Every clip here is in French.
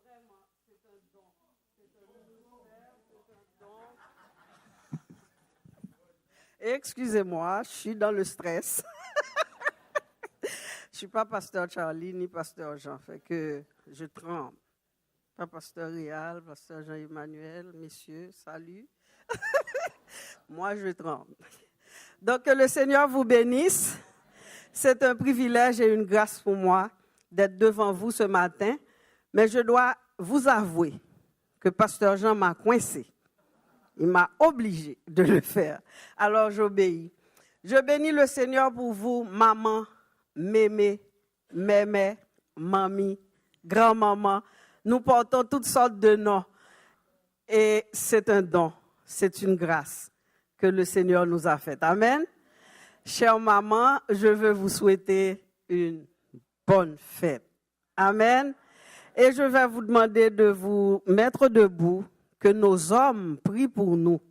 Vraiment, c'est un don. C'est un ministère, c'est un don. Excusez-moi, je suis dans le stress. Je ne suis pas pasteur Charlie ni pasteur Jean, fait que je tremble. Pas pasteur Réal, pasteur Jean-Emmanuel, messieurs, salut. Moi, je tremble. Donc, que le Seigneur vous bénisse. C'est un privilège et une grâce pour moi d'être devant vous ce matin. Mais je dois vous avouer que pasteur Jean m'a coincé. Il m'a obligé de le faire. Alors, j'obéis. Je bénis le Seigneur pour vous, maman, mémé, mémé, mamie, grand-maman. Nous portons toutes sortes de noms. Et c'est un don, c'est une grâce que le Seigneur nous a faite. Amen. Chère maman, je veux vous souhaiter une bonne fête. Amen. Et je vais vous demander de vous mettre debout, que nos hommes prient pour nous.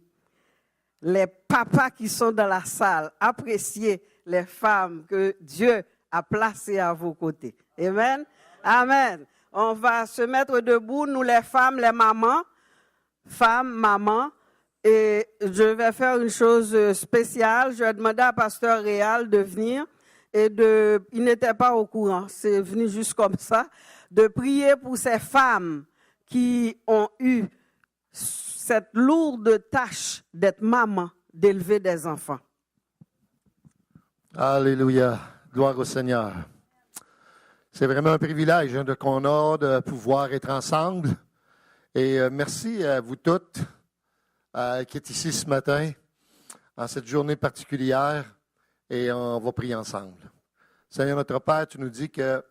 Les papas qui sont dans la salle, appréciez les femmes que Dieu a placées à vos côtés. Amen. Amen. On va se mettre debout, nous les femmes, les mamans, femmes, mamans. Et je vais faire une chose spéciale. Je vais demander à pasteur Réal de venir. Il n'était pas au courant, c'est venu juste comme ça, de prier pour ces femmes qui ont eu cette lourde tâche d'être maman, d'élever des enfants. Alléluia. Gloire au Seigneur. C'est vraiment un privilège qu'on a de pouvoir être ensemble. Et merci à vous toutes qui êtes ici ce matin, en cette journée particulière. Et on va prier ensemble. Seigneur notre Père, tu nous dis que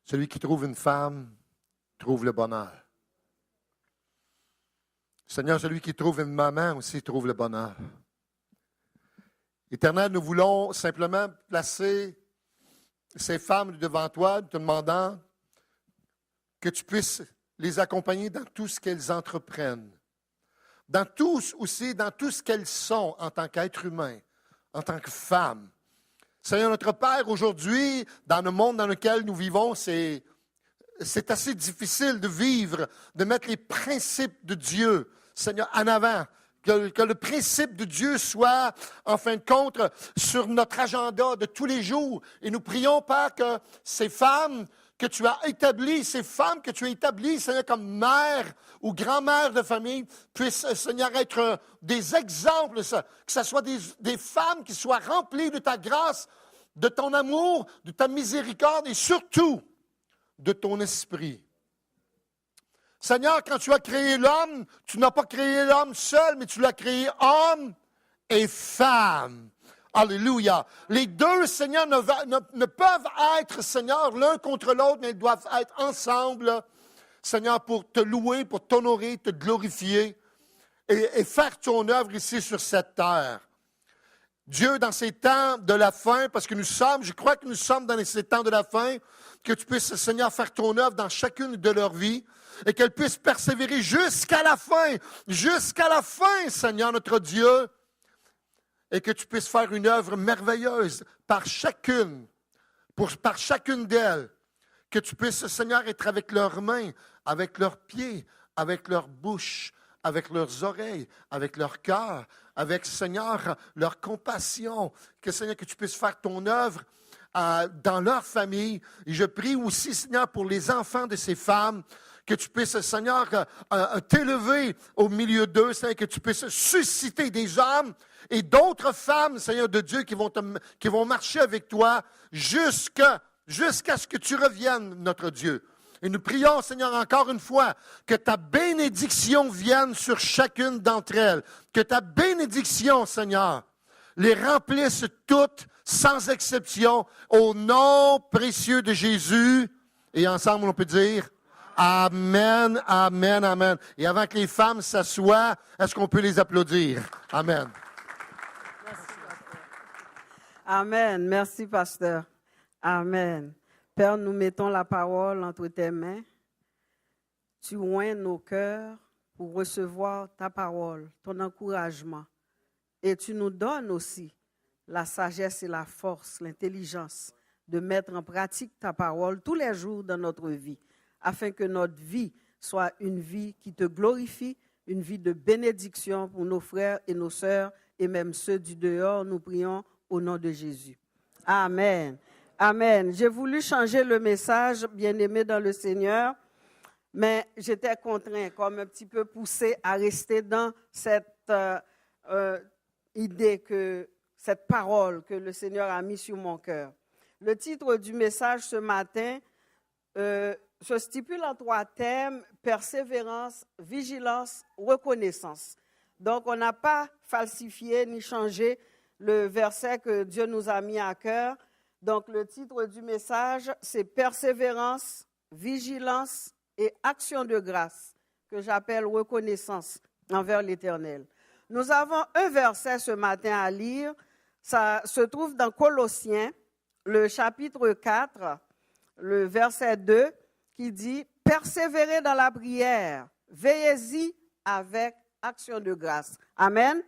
celui qui trouve une femme trouve le bonheur. Seigneur, celui qui trouve une maman aussi trouve le bonheur. Éternel, nous voulons simplement placer ces femmes devant toi, te demandant que tu puisses les accompagner dans tout ce qu'elles entreprennent, dans tout ce qu'elles sont en tant qu'êtres humains, en tant que femmes. Seigneur notre Père, aujourd'hui, dans le monde dans lequel nous vivons, c'est assez difficile de vivre, de mettre les principes de Dieu, Seigneur, en avant. Que le principe de Dieu soit, en fin de compte, sur notre agenda de tous les jours. Et nous prions, Père, que ces femmes que tu as établies, Seigneur, comme mère ou grand-mère de famille, puissent, Seigneur, être des exemples, que ce soit des femmes qui soient remplies de ta grâce, de ton amour, de ta miséricorde et surtout de ton esprit. Seigneur, quand tu as créé l'homme, tu n'as pas créé l'homme seul, mais tu l'as créé homme et femme. Alléluia. Les deux, Seigneur, ne peuvent être, Seigneur, l'un contre l'autre, mais ils doivent être ensemble, Seigneur, pour te louer, pour t'honorer, te glorifier et faire ton œuvre ici sur cette terre. Dieu, dans ces temps de la fin, parce que je crois que nous sommes dans ces temps de la fin, que tu puisses, Seigneur, faire ton œuvre dans chacune de leurs vies et qu'elles puissent persévérer jusqu'à la fin, Seigneur, notre Dieu, et que tu puisses faire une œuvre merveilleuse par chacune d'elles, que tu puisses, Seigneur, être avec leurs mains, avec leurs pieds, avec leur bouche, avec leurs oreilles, avec leur cœur, avec, Seigneur, leur compassion, Seigneur, que tu puisses faire ton œuvre dans leur famille. Et je prie aussi, Seigneur, pour les enfants de ces femmes, que tu puisses, Seigneur, t'élever au milieu d'eux, Seigneur, que tu puisses susciter des hommes et d'autres femmes, Seigneur de Dieu, qui vont marcher avec toi jusqu'à ce que tu reviennes, notre Dieu. Et nous prions, Seigneur, encore une fois, que ta bénédiction vienne sur chacune d'entre elles. Que ta bénédiction, Seigneur, les remplisse toutes, sans exception, au nom précieux de Jésus. Et ensemble, on peut dire Amen, Amen, Amen. Et avant que les femmes s'assoient, est-ce qu'on peut les applaudir? Amen. Merci, pasteur. Amen. Merci, pasteur. Amen. Père, nous mettons la parole entre tes mains. Tu oins nos cœurs pour recevoir ta parole, ton encouragement. Et tu nous donnes aussi la sagesse et la force, l'intelligence de mettre en pratique ta parole tous les jours dans notre vie, afin que notre vie soit une vie qui te glorifie, une vie de bénédiction pour nos frères et nos sœurs, et même ceux du dehors. Nous prions au nom de Jésus. Amen. Amen. J'ai voulu changer le message, bien-aimé dans le Seigneur, mais j'étais contraint, comme un petit peu poussé, à rester dans cette idée, cette parole que le Seigneur a mise sur mon cœur. Le titre du message ce matin se stipule en 3 thèmes: persévérance, vigilance, reconnaissance. Donc, on n'a pas falsifié ni changé le verset que Dieu nous a mis à cœur. Donc, le titre du message, c'est persévérance, vigilance et action de grâce, que j'appelle reconnaissance envers l'Éternel. Nous avons un verset ce matin à lire. Ça se trouve dans Colossiens, le chapitre 4, le verset 2, qui dit « Persévérez dans la prière, veillez-y avec action de grâce. » Amen.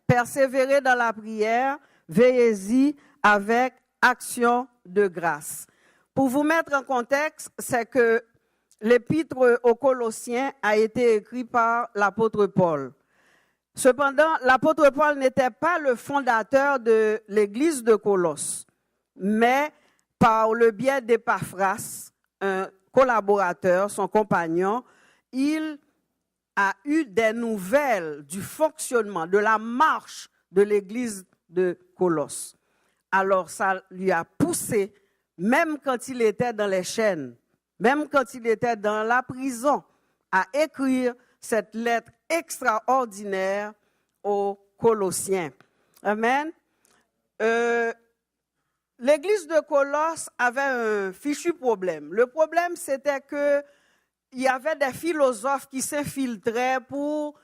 Persévérez dans la prière, veillez-y avec action de grâce. Pour vous mettre en contexte, c'est que l'épître aux Colossiens a été écrit par l'apôtre Paul. Cependant, l'apôtre Paul n'était pas le fondateur de l'église de Colosse, mais par le biais d'Épaphras, un collaborateur, son compagnon, il a eu des nouvelles du fonctionnement, de la marche de l'église de Colosse. Alors ça lui a poussé, même quand il était dans les chaînes, même quand il était dans la prison, à écrire cette lettre extraordinaire aux Colossiens. Amen. L'église de Colosse avait un fichu problème. Le problème, c'était qu'il y avait des philosophes qui s'infiltraient pour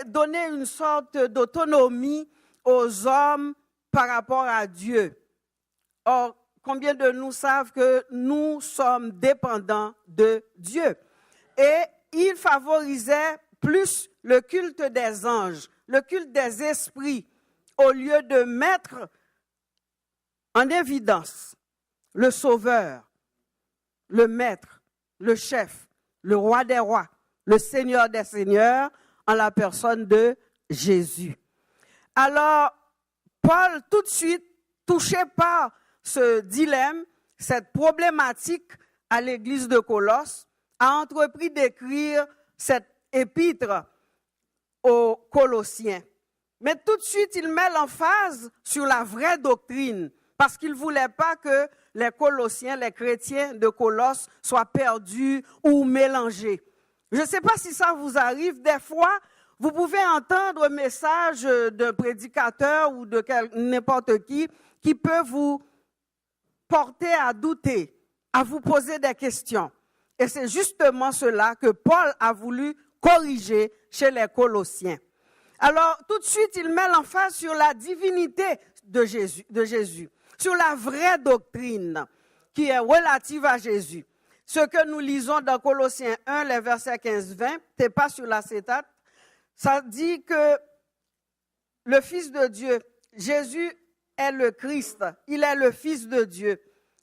donner une sorte d'autonomie aux hommes par rapport à Dieu. Or, combien de nous savent que nous sommes dépendants de Dieu? Et il favorisait plus le culte des anges, le culte des esprits, au lieu de mettre en évidence le Sauveur, le Maître, le Chef, le Roi des rois, le Seigneur des seigneurs, en la personne de Jésus. Alors, Paul, tout de suite, touché par ce dilemme, cette problématique à l'église de Colosse, a entrepris d'écrire cette épître aux Colossiens. Mais tout de suite, il met l'emphase sur la vraie doctrine, parce qu'il ne voulait pas que les Colossiens, les chrétiens de Colosse, soient perdus ou mélangés. Je ne sais pas si ça vous arrive, des fois, vous pouvez entendre un message d'un prédicateur ou de n'importe qui peut vous porter à douter, à vous poser des questions. Et c'est justement cela que Paul a voulu corriger chez les Colossiens. Alors, tout de suite, il met l'emphase sur la divinité de Jésus, sur la vraie doctrine qui est relative à Jésus. Ce que nous lisons dans Colossiens 1, les versets 15-20, c'est pas sur l'acétate, ça dit que le Fils de Dieu, Jésus est le Christ, il est le Fils de Dieu.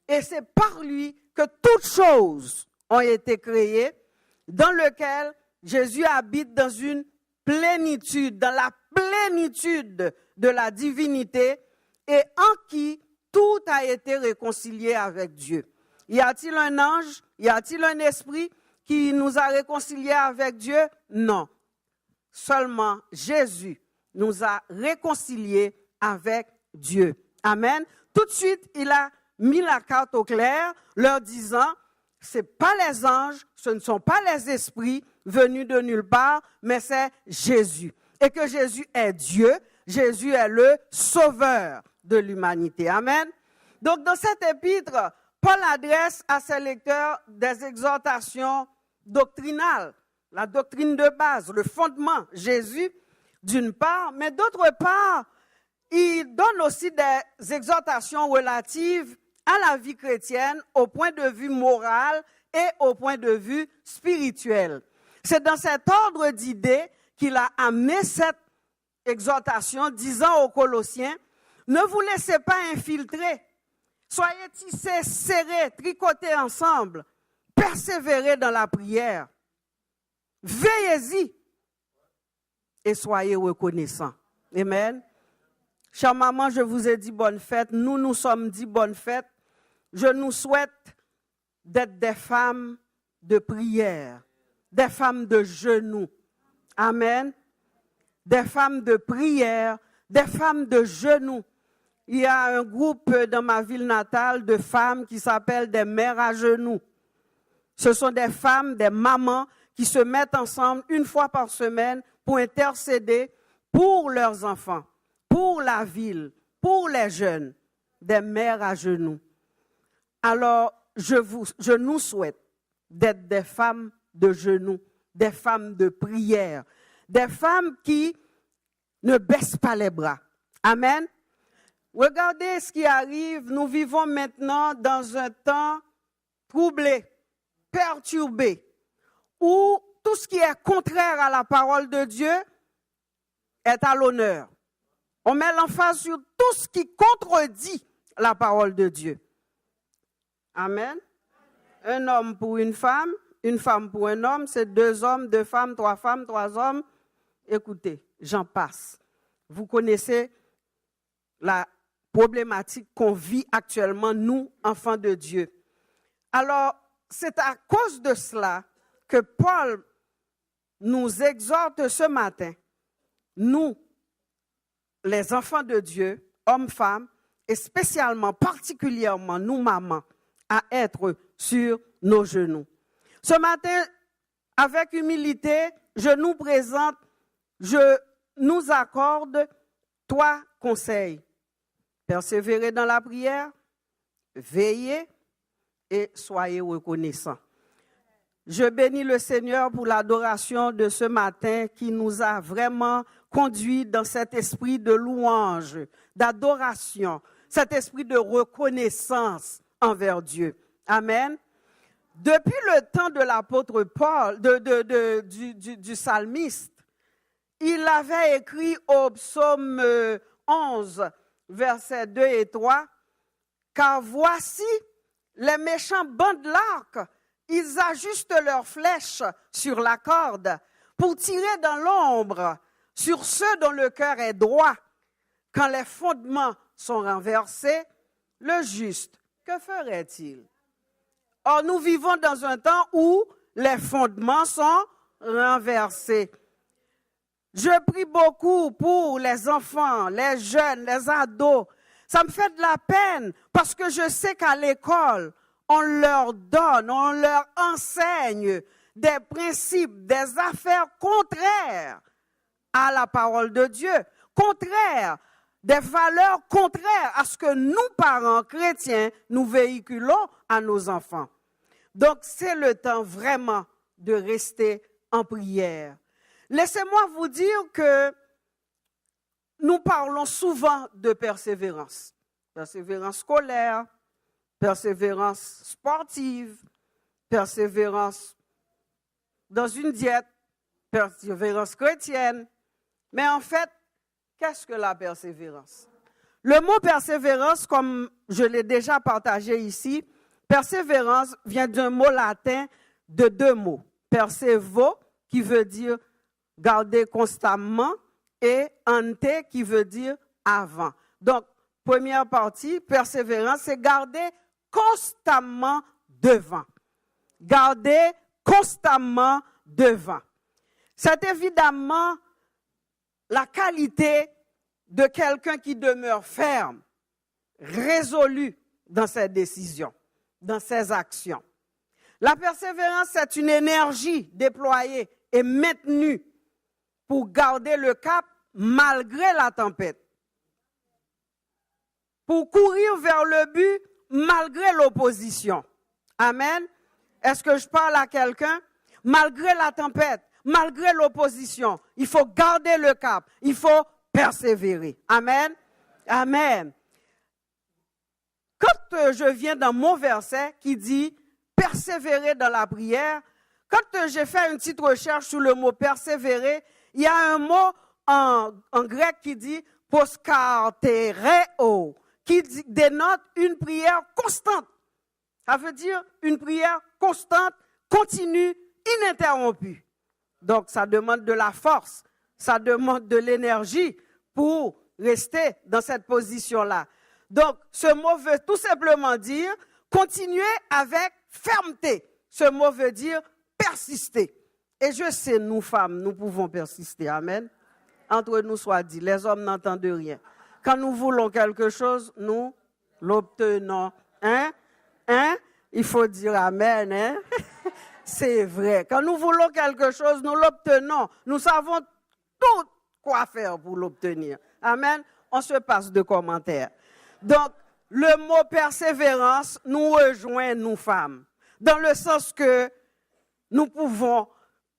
Et c'est par lui que toutes choses ont été créées, dans lequel Jésus habite dans une plénitude, dans la plénitude de la divinité, et en qui tout a été réconcilié avec Dieu. Y a-t-il un ange? Y a-t-il un esprit qui nous a réconciliés avec Dieu? Non. Seulement Jésus nous a réconciliés avec Dieu. Amen. Tout de suite, il a mis la carte au clair, leur disant, ce n'est pas les anges, ce ne sont pas les esprits venus de nulle part, mais c'est Jésus. Et que Jésus est Dieu, Jésus est le sauveur de l'humanité. Amen. Donc, dans cet épître, Paul adresse à ses lecteurs des exhortations doctrinales, la doctrine de base, le fondement, Jésus, d'une part, mais d'autre part, il donne aussi des exhortations relatives à la vie chrétienne au point de vue moral et au point de vue spirituel. C'est dans cet ordre d'idées qu'il a amené cette exhortation disant aux Colossiens, ne vous laissez pas infiltrer Soyez tissés, serrés, tricotés ensemble. Persévérez dans la prière. Veillez-y et soyez reconnaissants. Amen. Chère maman, je vous ai dit bonne fête. Nous nous sommes dit bonne fête. Je nous souhaite d'être des femmes de prière, des femmes de genoux. Amen. Des femmes de prière, des femmes de genoux. Il y a un groupe dans ma ville natale de femmes qui s'appelle des mères à genoux. Ce sont des femmes, des mamans qui se mettent ensemble une fois par semaine pour intercéder pour leurs enfants, pour la ville, pour les jeunes, des mères à genoux. Alors, je nous souhaite d'être des femmes de genoux, des femmes de prière, des femmes qui ne baissent pas les bras. Amen. Regardez ce qui arrive. Nous vivons maintenant dans un temps troublé, perturbé, où tout ce qui est contraire à la parole de Dieu est à l'honneur. On met l'emphase sur tout ce qui contredit la parole de Dieu. Amen. Un homme pour une femme pour un homme, c'est 2 hommes, 2 femmes, 3 hommes. Écoutez, j'en passe. Vous connaissez la problématique qu'on vit actuellement, nous, enfants de Dieu. Alors, c'est à cause de cela que Paul nous exhorte ce matin, nous, les enfants de Dieu, hommes, femmes, et spécialement, particulièrement, nous, mamans, à être sur nos genoux. Ce matin, avec humilité, je nous présente, je nous accorde 3 conseils. Persévérez dans la prière, veillez et soyez reconnaissants. Je bénis le Seigneur pour l'adoration de ce matin qui nous a vraiment conduits dans cet esprit de louange, d'adoration, cet esprit de reconnaissance envers Dieu. Amen. Depuis le temps de l'apôtre Paul, du psalmiste, il avait écrit au psaume 11, versets 2 et 3, « Car voici, les méchants bandent l'arc, ils ajustent leurs flèches sur la corde pour tirer dans l'ombre sur ceux dont le cœur est droit. Quand les fondements sont renversés, le juste, que ferait-il? » Or, nous vivons dans un temps où les fondements sont renversés. Je prie beaucoup pour les enfants, les jeunes, les ados. Ça me fait de la peine parce que je sais qu'à l'école, on leur donne, on leur enseigne des principes, des affaires contraires à la parole de Dieu, contraires, des valeurs contraires à ce que nous, parents chrétiens, nous véhiculons à nos enfants. Donc, c'est le temps vraiment de rester en prière. Laissez-moi vous dire que nous parlons souvent de persévérance. Persévérance scolaire, persévérance sportive, persévérance dans une diète, persévérance chrétienne. Mais en fait, qu'est-ce que la persévérance? Le mot persévérance, comme je l'ai déjà partagé ici, persévérance vient d'un mot latin de 2 mots. Persevo, qui veut dire garder constamment, et ante, qui veut dire avant. Donc, première partie, persévérance, c'est garder constamment devant. Garder constamment devant. C'est évidemment la qualité de quelqu'un qui demeure ferme, résolu dans ses décisions, dans ses actions. La persévérance, c'est une énergie déployée et maintenue pour garder le cap malgré la tempête. Pour courir vers le but malgré l'opposition. Amen. Est-ce que je parle à quelqu'un? Malgré la tempête, malgré l'opposition, il faut garder le cap. Il faut persévérer. Amen. Amen. Quand je viens dans mon verset qui dit persévérer dans la prière, quand j'ai fait une petite recherche sur le mot persévérer, il y a un mot en grec qui dit poskartereo, qui dénote une prière constante. Ça veut dire une prière constante, continue, ininterrompue. Donc, ça demande de la force, ça demande de l'énergie pour rester dans cette position-là. Donc, ce mot veut tout simplement dire continuer avec fermeté. Ce mot veut dire persister. Et je sais, nous femmes, nous pouvons persister. Amen. Entre nous soit dit, les hommes n'entendent rien. Quand nous voulons quelque chose, nous l'obtenons. Hein? Il faut dire amen. Hein? C'est vrai. Quand nous voulons quelque chose, nous l'obtenons. Nous savons tout quoi faire pour l'obtenir. Amen. On se passe de commentaires. Donc, le mot persévérance nous rejoint, nous femmes, dans le sens que nous pouvons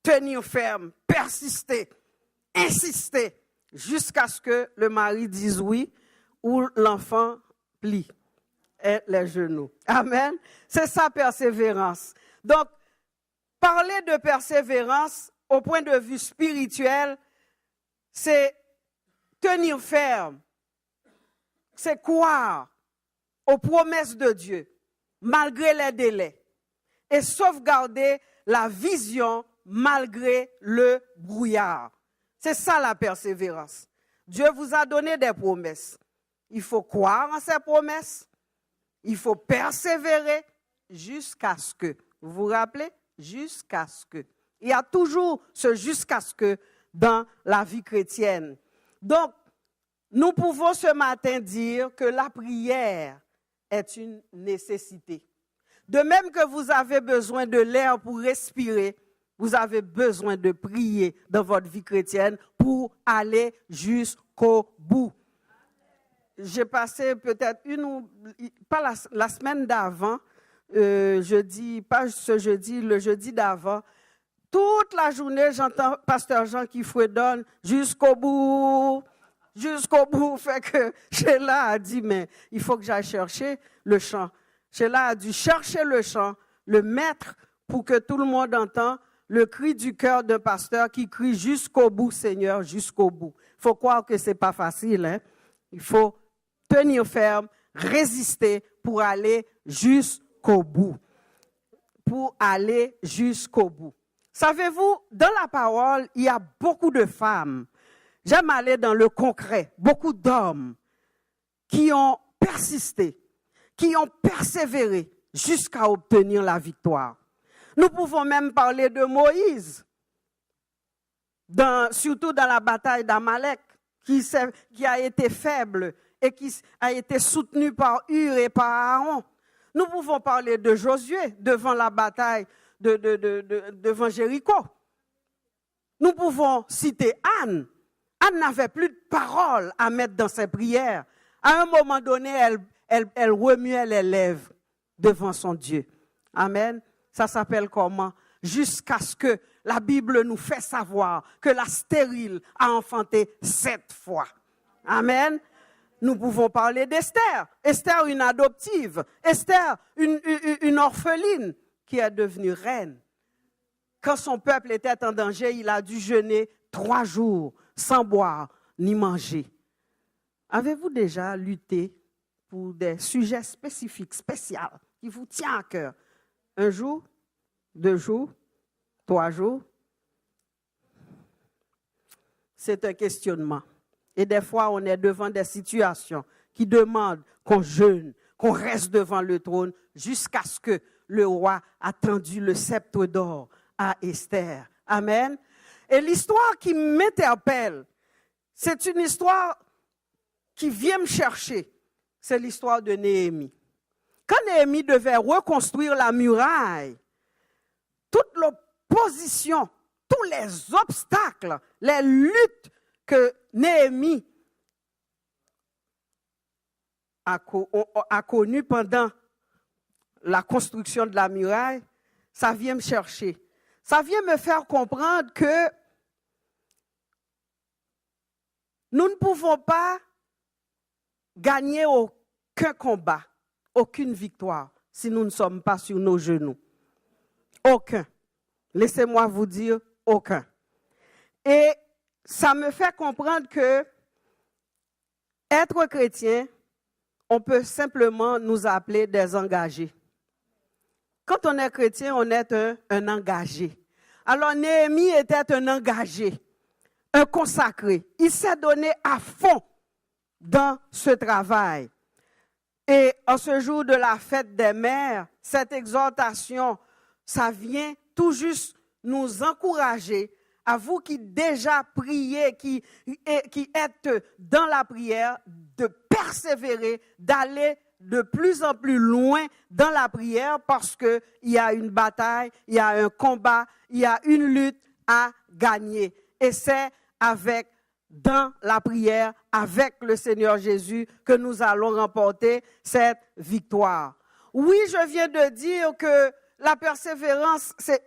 tenir ferme, persister, insister, jusqu'à ce que le mari dise oui ou l'enfant plie les genoux. Amen. C'est ça, persévérance. Donc, parler de persévérance au point de vue spirituel, c'est tenir ferme, c'est croire aux promesses de Dieu, malgré les délais, et sauvegarder la vision malgré le brouillard. C'est ça la persévérance. Dieu vous a donné des promesses. Il faut croire en ces promesses. Il faut persévérer jusqu'à ce que. Vous vous rappelez? Jusqu'à ce que. Il y a toujours ce jusqu'à ce que dans la vie chrétienne. Donc, nous pouvons ce matin dire que la prière est une nécessité. De même que vous avez besoin de l'air pour respirer, vous avez besoin de prier dans votre vie chrétienne pour aller jusqu'au bout. J'ai passé peut-être pas la semaine d'avant, le jeudi d'avant, toute la journée, j'entends Pasteur Jean qui fredonne jusqu'au bout. Fait que Sheila a dit, mais il faut que j'aille chercher le chant. Sheila a dû chercher le chant, le mettre pour que tout le monde entende le cri du cœur d'un pasteur qui crie jusqu'au bout, Seigneur, jusqu'au bout. Il faut croire que ce n'est pas facile. Hein? Il faut tenir ferme, résister pour aller jusqu'au bout. Pour aller jusqu'au bout. Savez-vous, dans la parole, il y a beaucoup de femmes. J'aime aller dans le concret. Beaucoup d'hommes qui ont persisté, qui ont persévéré jusqu'à obtenir la victoire. Nous pouvons même parler de Moïse, surtout dans la bataille d'Amalek, qui a été faible et qui a été soutenu par Hur et par Aaron. Nous pouvons parler de Josué devant la bataille devant Jéricho. Nous pouvons citer Anne. Anne n'avait plus de paroles à mettre dans ses prières. À un moment donné, elle remuait les lèvres devant son Dieu. Amen. Ça s'appelle comment? Jusqu'à ce que la Bible nous fait savoir que la stérile a enfanté 7 fois. Amen. Nous pouvons parler d'Esther. Esther, une adoptive. Esther, une orpheline qui est devenue reine. Quand son peuple était en danger, il a dû jeûner 3 jours sans boire ni manger. Avez-vous déjà lutté pour des sujets spécifiques, spéciaux, qui vous tiennent à cœur? 1 jour, 2 jours, 3 jours? C'est un questionnement. Et des fois, on est devant des situations qui demandent qu'on jeûne, qu'on reste devant le trône jusqu'à ce que le roi a tendu le sceptre d'or à Esther. Amen. Et l'histoire qui m'interpelle, c'est une histoire qui vient me chercher. C'est l'histoire de Néhémie. Quand Néhémie devait reconstruire la muraille, toute l'opposition, tous les obstacles, les luttes que Néhémie a connues pendant la construction de la muraille, ça vient me chercher. Ça vient me faire comprendre que nous ne pouvons pas gagner aucun combat, aucune victoire, si nous ne sommes pas sur nos genoux. Aucun. Laissez-moi vous dire, aucun. Et ça me fait comprendre que être chrétien, on peut simplement nous appeler des engagés. Quand on est chrétien, on est un engagé. Alors Néhémie était un engagé, un consacré. Il s'est donné à fond dans ce travail. Et en ce jour de la fête des mères, cette exhortation, ça vient tout juste nous encourager, à vous qui déjà priez, qui êtes dans la prière, de persévérer, d'aller de plus en plus loin dans la prière parce qu'il y a une bataille, il y a un combat, il y a une lutte à gagner. Et c'est dans la prière, avec le Seigneur Jésus, que nous allons remporter cette victoire. Oui, je viens de dire que la persévérance, c'est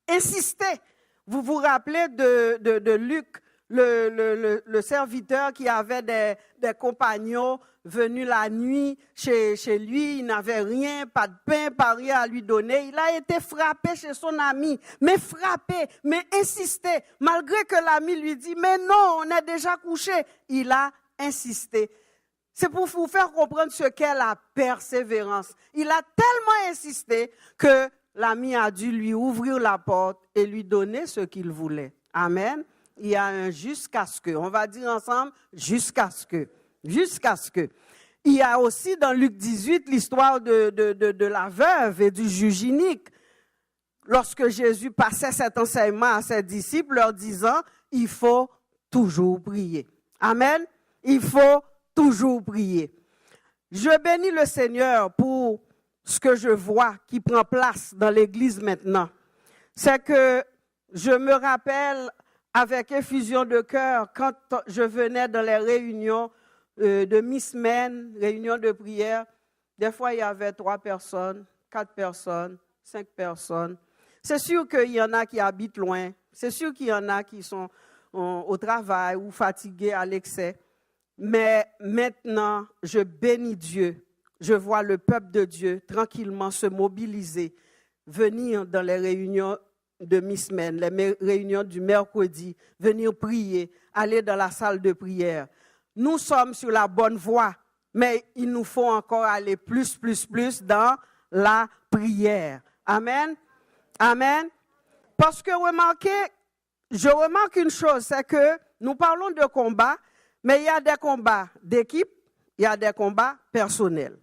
insister. Vous vous rappelez de Luc, le serviteur qui avait des compagnons venus la nuit chez lui, il n'avait rien, pas de pain, pas rien à lui donner. Il a été frappé chez son ami, mais frappé, mais insisté, malgré que l'ami lui dit, mais non, on est déjà couché. Il a insisté. C'est pour vous faire comprendre ce qu'est la persévérance. Il a tellement insisté que l'ami a dû lui ouvrir la porte et lui donner ce qu'il voulait. Amen. Il y a un jusqu'à ce que. On va dire ensemble, jusqu'à ce que. Jusqu'à ce que. Il y a aussi dans Luc 18 l'histoire de la veuve et du juge inique. Lorsque Jésus passait cet enseignement à ses disciples, leur disant, il faut toujours prier. Amen. Il faut toujours prier. Je bénis le Seigneur pour ce que je vois qui prend place dans l'Église maintenant. C'est que je me rappelle avec effusion de cœur quand je venais dans les réunions de mi-semaine, réunions de prière. Des fois, il y avait 3 personnes, 4 personnes, 5 personnes. C'est sûr qu'il y en a qui habitent loin. C'est sûr qu'il y en a qui sont au travail ou fatigués à l'excès. Mais maintenant, je bénis Dieu. Je vois le peuple de Dieu tranquillement se mobiliser, venir dans les réunions de mi-semaine, les réunions du mercredi, venir prier, aller dans la salle de prière. Nous sommes sur la bonne voie, mais il nous faut encore aller plus dans la prière. Amen. Amen. Parce que je remarque une chose, c'est que nous parlons de combat, mais il y a des combats d'équipe, il y a des combats personnels.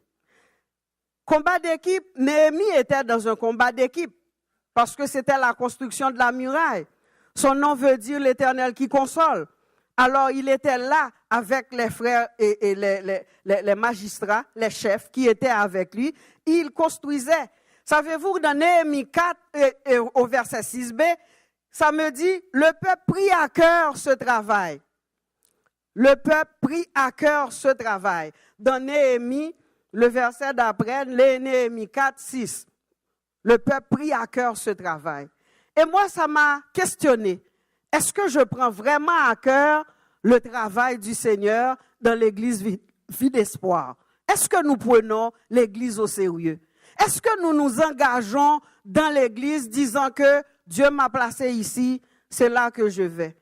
Combat d'équipe, Néhémie était dans un combat d'équipe parce que c'était la construction de la muraille. Son nom veut dire l'Éternel qui console. Alors il était là avec les frères et les magistrats, les chefs qui étaient avec lui. Il construisait. Savez-vous que dans Néhémie 4 au verset 6b, ça me dit, le peuple prit à cœur ce travail. Le peuple prit à cœur ce travail. Dans Néhémie, le verset d'après, Néhémie 4, 6. Le peuple prit à cœur ce travail. Et moi, ça m'a questionné. Est-ce que je prends vraiment à cœur le travail du Seigneur dans l'Église Vie d'Espoir? Est-ce que nous prenons l'Église au sérieux? Est-ce que nous nous engageons dans l'Église disant que Dieu m'a placé ici, c'est là que je vais?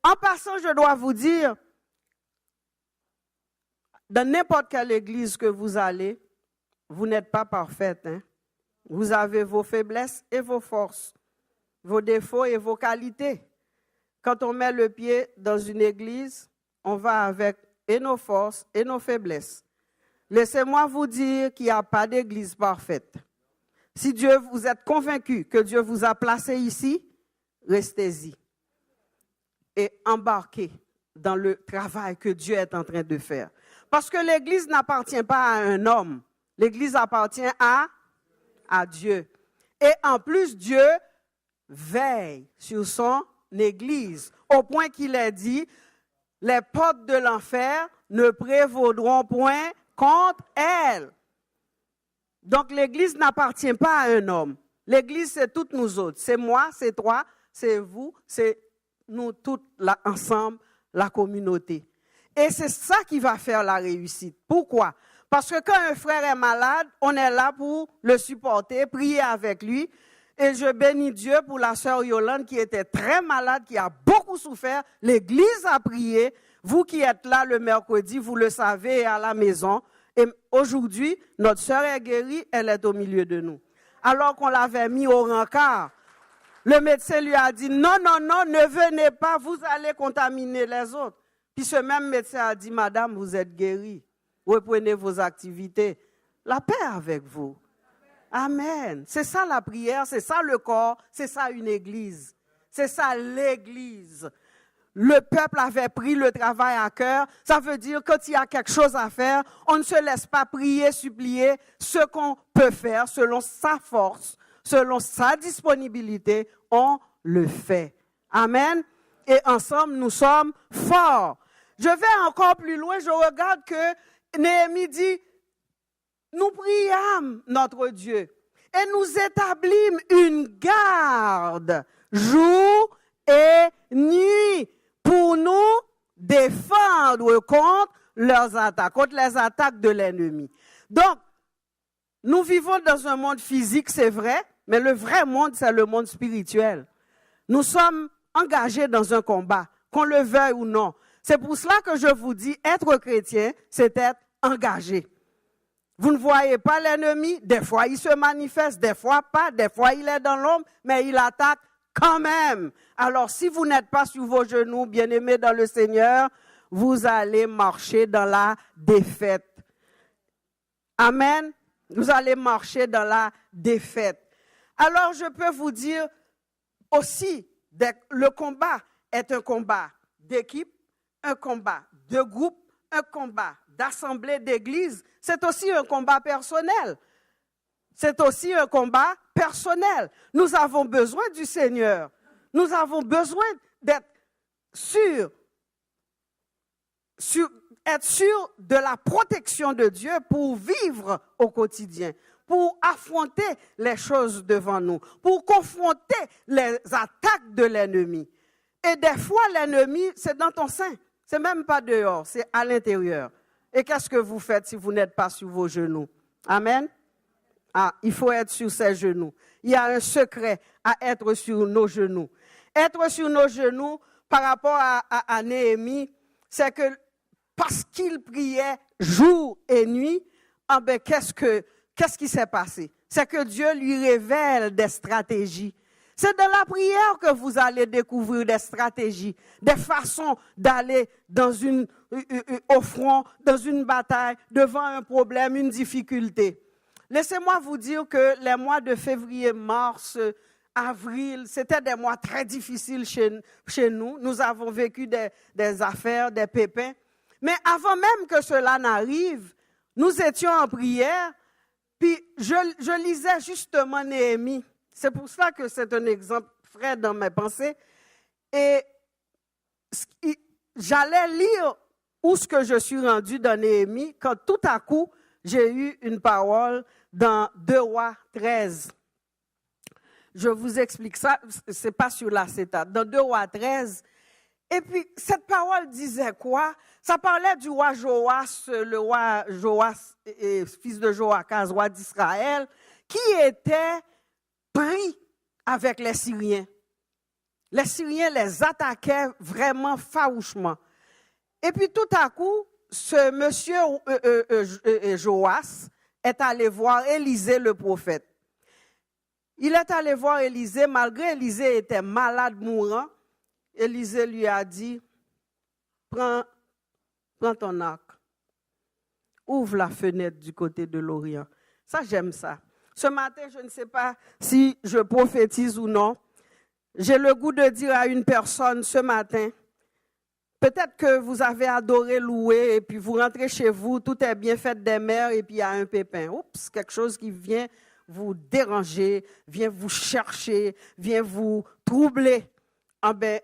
En passant, je dois vous dire, dans n'importe quelle église que vous allez, vous n'êtes pas parfaite. Hein? Vous avez vos faiblesses et vos forces, vos défauts et vos qualités. Quand on met le pied dans une église, on va avec et nos forces et nos faiblesses. Laissez-moi vous dire qu'il n'y a pas d'église parfaite. Si vous êtes convaincu que Dieu vous a placé ici, restez-y et embarquez dans le travail que Dieu est en train de faire. Parce que l'Église n'appartient pas à un homme. L'Église appartient à Dieu. Et en plus, Dieu veille sur son Église, au point qu'il a dit, les portes de l'enfer ne prévaudront point contre elle. Donc l'Église n'appartient pas à un homme. L'Église, c'est toutes nous autres. C'est moi, c'est toi, c'est vous, c'est nous toutes là, ensemble, la communauté. Et c'est ça qui va faire la réussite. Pourquoi? Parce que quand un frère est malade, on est là pour le supporter, prier avec lui. Et je bénis Dieu pour la sœur Yolande qui était très malade, qui a beaucoup souffert. L'Église a prié. Vous qui êtes là le mercredi, vous le savez, à la maison. Et aujourd'hui, notre sœur est guérie, elle est au milieu de nous. Alors qu'on l'avait mis au rencard, le médecin lui a dit, non, non, non, ne venez pas, vous allez contaminer les autres. Puis ce même médecin a dit, madame, vous êtes guérie, reprenez vos activités. La paix avec vous. Amen. C'est ça la prière, c'est ça le corps, c'est ça une église. C'est ça l'église. Le peuple avait pris le travail à cœur. Ça veut dire que quand il y a quelque chose à faire, on ne se laisse pas prier, supplier. Ce qu'on peut faire selon sa force, selon sa disponibilité, on le fait. Amen. Et ensemble, nous sommes forts. Je vais encore plus loin. Je regarde que Néhémie dit, nous priâmes notre Dieu et nous établîmes une garde jour et nuit pour nous défendre contre leurs attaques, contre les attaques de l'ennemi. Donc, nous vivons dans un monde physique, c'est vrai, mais le vrai monde, c'est le monde spirituel. Nous sommes engagés dans un combat, qu'on le veuille ou non. C'est pour cela que je vous dis, être chrétien, c'est être engagé. Vous ne voyez pas l'ennemi, des fois il se manifeste, des fois pas, des fois il est dans l'ombre, mais il attaque quand même. Alors si vous n'êtes pas sur vos genoux, bien-aimés dans le Seigneur, vous allez marcher dans la défaite. Amen. Vous allez marcher dans la défaite. Alors je peux vous dire aussi, le combat est un combat d'équipe, un combat de groupe, un combat d'assemblée d'église. C'est aussi un combat personnel. C'est aussi un combat personnel. Nous avons besoin du Seigneur. Nous avons besoin d'être sûrs de la protection de Dieu pour vivre au quotidien, pour affronter les choses devant nous, pour confronter les attaques de l'ennemi. Et des fois, l'ennemi, c'est dans ton sein. C'est même pas dehors, c'est à l'intérieur. Et qu'est-ce que vous faites si vous n'êtes pas sur vos genoux? Amen. Ah, il faut être sur ses genoux. Il y a un secret à être sur nos genoux. Être sur nos genoux par rapport à Néhémie, c'est que parce qu'il priait jour et nuit, ah ben qu'est-ce qui s'est passé? C'est que Dieu lui révèle des stratégies. C'est dans la prière que vous allez découvrir des stratégies, des façons d'aller au front, dans une bataille, devant un problème, une difficulté. Laissez-moi vous dire que les mois de février, mars, avril, c'était des mois très difficiles chez nous. Nous avons vécu des affaires, des pépins. Mais avant même que cela n'arrive, nous étions en prière, puis je lisais justement Néhémie. C'est pour ça que c'est un exemple frais dans mes pensées. Et j'allais lire où ce que je suis rendu dans Néhémie, quand tout à coup, j'ai eu une parole dans 2 Rois 13. Je vous explique ça, c'est pas sur l'acétate. Dans 2 Rois 13, et puis cette parole disait quoi? Ça parlait du roi Joas, le roi Joas, fils de Joachaz, roi d'Israël, qui était pris avec les Syriens. Les Syriens les attaquaient vraiment farouchement. Et puis tout à coup, ce monsieur Joas est allé voir Élisée le prophète. Il est allé voir Élisée, malgré Élisée était malade, mourant. Élisée lui a dit, prends ton arc, ouvre la fenêtre du côté de l'Orient. Ça, j'aime ça. Ce matin, je ne sais pas si je prophétise ou non. J'ai le goût de dire à une personne ce matin, peut-être que vous avez adoré louer et puis vous rentrez chez vous, tout est bien fait des mers et puis il y a un pépin. Oups, quelque chose qui vient vous déranger, vient vous chercher, vient vous troubler. Ah ben,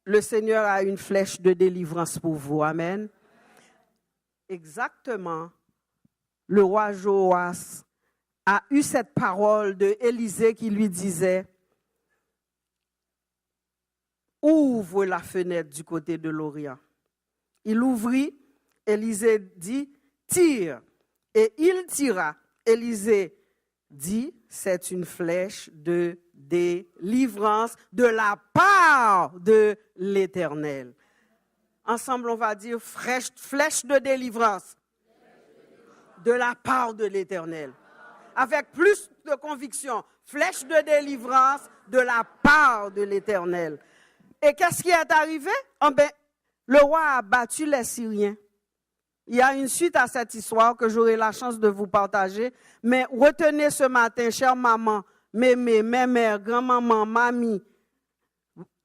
le Seigneur a une flèche de délivrance pour vous. Amen. Exactement. Le roi Joas a eu cette parole de Élisée qui lui disait, ouvre la fenêtre du côté de l'Orient. Il ouvrit, Élisée dit, tire. Et il tira. Élisée dit, c'est une flèche de délivrance de la part de l'Éternel. Ensemble, on va dire flèche de délivrance. de la part de l'Éternel. Avec plus de conviction, flèche de délivrance de la part de l'Éternel. Et qu'est-ce qui est arrivé? Le roi a battu les Syriens. Il y a une suite à cette histoire que j'aurai la chance de vous partager. Mais retenez ce matin, chère maman, mémé, mère, grand-maman, mamie,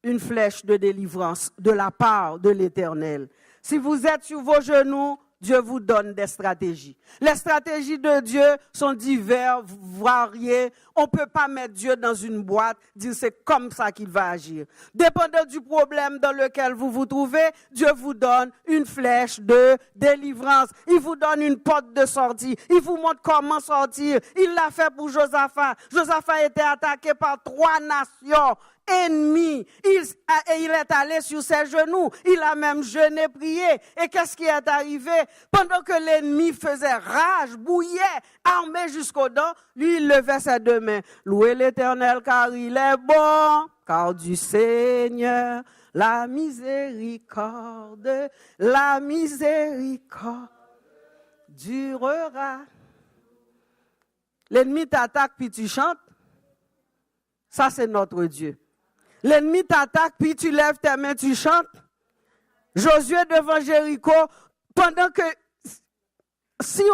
une flèche de délivrance de la part de l'Éternel. Si vous êtes sur vos genoux, Dieu vous donne des stratégies. Les stratégies de Dieu sont diverses, variées. On ne peut pas mettre Dieu dans une boîte, dire c'est comme ça qu'il va agir. Dépendant du problème dans lequel vous vous trouvez, Dieu vous donne une flèche de délivrance. Il vous donne une porte de sortie. Il vous montre comment sortir. Il l'a fait pour Josaphat. Josaphat était attaqué par 3 nations ennemis. Il est allé sur ses genoux. Il a même jeûné, prié. Et qu'est-ce qui est arrivé? Pendant que l'ennemi faisait rage, bouillait, armé jusqu'aux dents, lui, il levait ses 2 mains. Louez l'Éternel car il est bon, car du Seigneur, la miséricorde durera. L'ennemi t'attaque puis tu chantes. Ça, c'est notre Dieu. L'ennemi t'attaque, puis tu lèves tes mains, tu chantes. Josué devant Jéricho, pendant que, si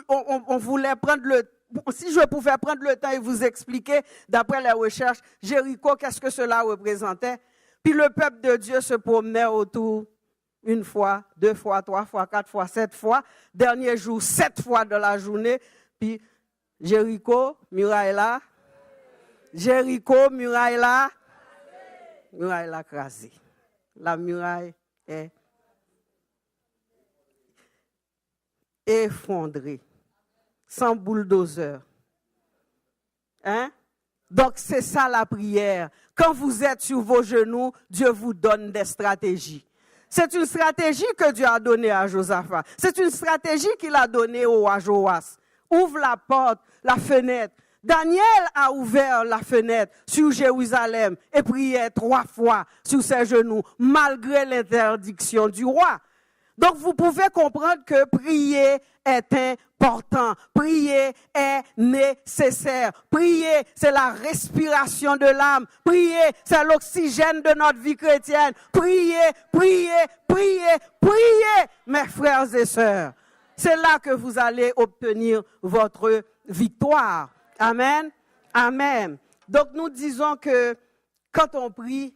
on voulait prendre si je pouvais prendre le temps et vous expliquer, d'après les recherches, Jéricho, qu'est-ce que cela représentait? Puis le peuple de Dieu se promenait autour 1 fois, 2 fois, 3 fois, 4 fois, 7 fois. Dernier jour, 7 fois de la journée. Puis Jéricho, muraille là. Jéricho, muraille là. Muraille là crasée. La muraille est effondrée. Sans bulldozer. Hein? Donc c'est ça la prière. Quand vous êtes sur vos genoux, Dieu vous donne des stratégies. C'est une stratégie que Dieu a donnée à Josaphat. C'est une stratégie qu'il a donnée au roi Joas. Ouvre la porte, la fenêtre. Daniel a ouvert la fenêtre sur Jérusalem et priait 3 fois sur ses genoux, malgré l'interdiction du roi. Donc vous pouvez comprendre que prier est important. Prier est nécessaire. Prier, c'est la respiration de l'âme. Prier, c'est l'oxygène de notre vie chrétienne. Prier, prier, prier, prier, mes frères et sœurs. C'est là que vous allez obtenir votre victoire. Amen. Amen. Donc nous disons que quand on prie,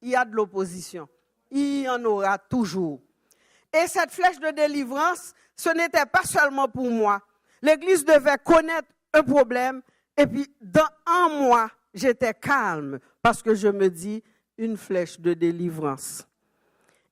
il y a de l'opposition. Il y en aura toujours. Et cette flèche de délivrance, ce n'était pas seulement pour moi. L'Église devait connaître un problème et puis dans un mois, j'étais calme parce que je me dis une flèche de délivrance.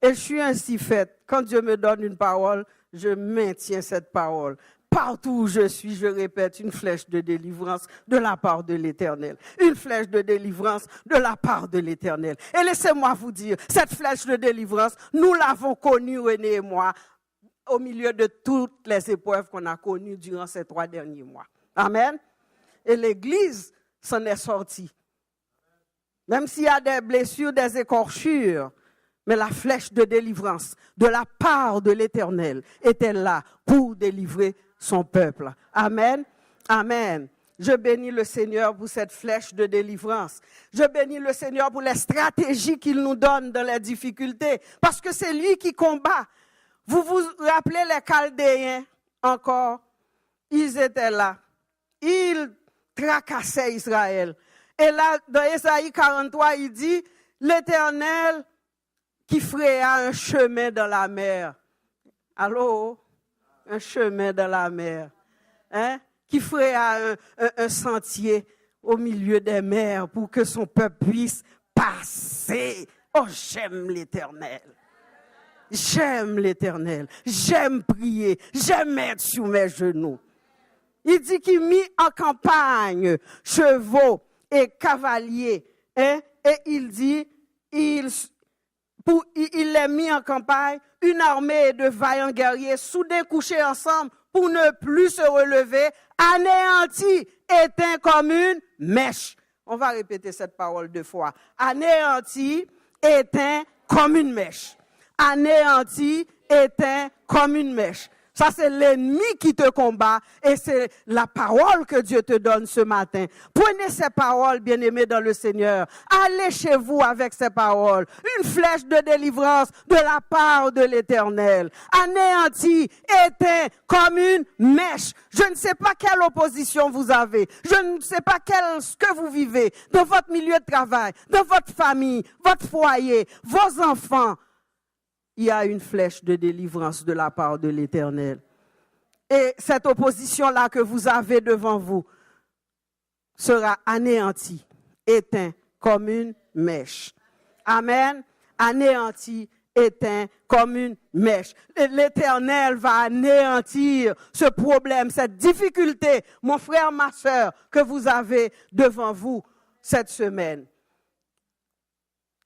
Et je suis ainsi faite. Quand Dieu me donne une parole, je maintiens cette parole. Partout où je suis, je répète, une flèche de délivrance de la part de l'Éternel. Une flèche de délivrance de la part de l'Éternel. Et laissez-moi vous dire, cette flèche de délivrance, nous l'avons connue, René et moi, au milieu de toutes les épreuves qu'on a connues durant ces 3 derniers mois. Amen. Et l'Église s'en est sortie. Même s'il y a des blessures, des écorchures, mais la flèche de délivrance de la part de l'Éternel était là pour délivrer son peuple. Amen. Amen. Je bénis le Seigneur pour cette flèche de délivrance. Je bénis le Seigneur pour les stratégies qu'il nous donne dans les difficultés. Parce que c'est lui qui combat. Vous vous rappelez les Chaldéens encore? Ils étaient là. Ils tracassaient Israël. Et là, dans Ésaïe 43, il dit, l'Éternel qui fraya un chemin dans la mer. Allô? Un chemin dans la mer. Hein? Qui fraya un sentier au milieu des mers pour que son peuple puisse passer. Oh, j'aime l'Éternel. J'aime l'Éternel. J'aime prier. J'aime être sur mes genoux. Il dit qu'il mit en campagne chevaux et cavaliers. Hein? Et il dit, il les mis en campagne, une armée de vaillants guerriers, soudés couchés ensemble pour ne plus se relever, anéantis, éteints comme une mèche. On va répéter cette parole 2 fois. Anéantis, éteints comme une mèche. Anéantis, éteints comme une mèche. Ça, c'est l'ennemi qui te combat et c'est la parole que Dieu te donne ce matin. Prenez ces paroles, bien-aimés dans le Seigneur. Allez chez vous avec ces paroles. Une flèche de délivrance de la part de l'Éternel. Anéanti, éteint comme une mèche. Je ne sais pas quelle opposition vous avez. Je ne sais pas ce que vous vivez dans votre milieu de travail, dans votre famille, votre foyer, vos enfants. Il y a une flèche de délivrance de la part de l'Éternel. Et cette opposition-là que vous avez devant vous sera anéantie, éteinte comme une mèche. Amen. Anéantie, éteinte comme une mèche. L'Éternel va anéantir ce problème, cette difficulté, mon frère, ma soeur, que vous avez devant vous cette semaine.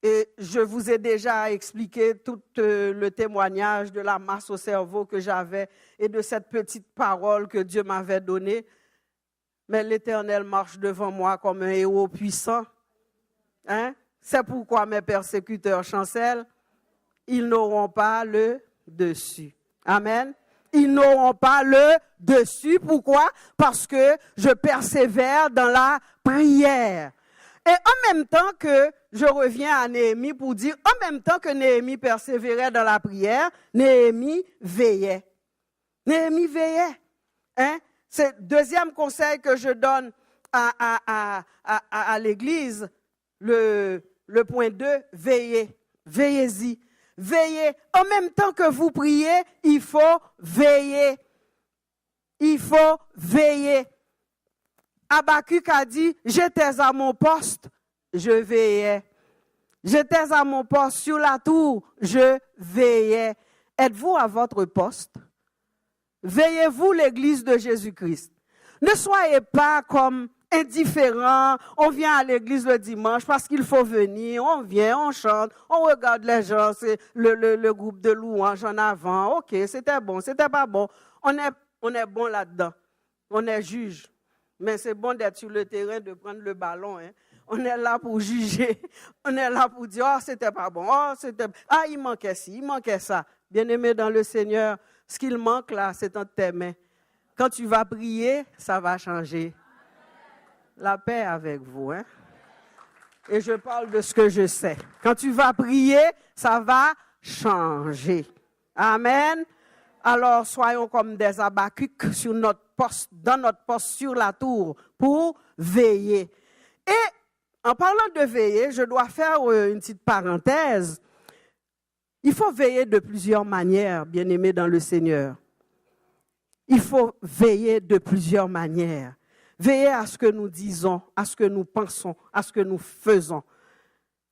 Et je vous ai déjà expliqué tout le témoignage de la masse au cerveau que j'avais et de cette petite parole que Dieu m'avait donnée. Mais l'Éternel marche devant moi comme un héros puissant. Hein? C'est pourquoi mes persécuteurs chancellent. Ils n'auront pas le dessus. Amen. Ils n'auront pas le dessus. Pourquoi? Parce que je persévère dans la prière. Et en même temps que je reviens à Néhémie pour dire, en même temps que Néhémie persévérait dans la prière, Néhémie veillait. Néhémie veillait. Hein? C'est le deuxième conseil que je donne à l'Église, le point 2, veillez. Veillez-y. Veillez. En même temps que vous priez, il faut veiller. Il faut veiller. Habakkuk a dit, j'étais à mon poste, je veillais. J'étais à mon poste sur la tour, je veillais. Êtes-vous à votre poste? Veillez-vous l'église de Jésus-Christ. Ne soyez pas comme indifférents. On vient à l'église le dimanche parce qu'il faut venir. On vient, on chante, on regarde les gens, c'est le groupe de louanges en avant. OK, c'était bon, c'était pas bon. On est bon là-dedans. On est juge. Mais c'est bon d'être sur le terrain, de prendre le ballon. Hein. On est là pour juger. On est là pour dire, oh, c'était pas bon. Oh, il manquait ci, il manquait ça. Bien-aimé dans le Seigneur, ce qu'il manque là, c'est entre tes mains. Quand tu vas prier, ça va changer. La paix avec vous. Hein. Et je parle de ce que je sais. Quand tu vas prier, ça va changer. Amen. Alors, soyons comme des Habakkuk sur notre poste, dans notre poste sur la tour, pour veiller. Et en parlant de veiller, je dois faire une petite parenthèse. Il faut veiller de plusieurs manières, bien-aimés dans le Seigneur. Il faut veiller de plusieurs manières. Veiller à ce que nous disons, à ce que nous pensons, à ce que nous faisons.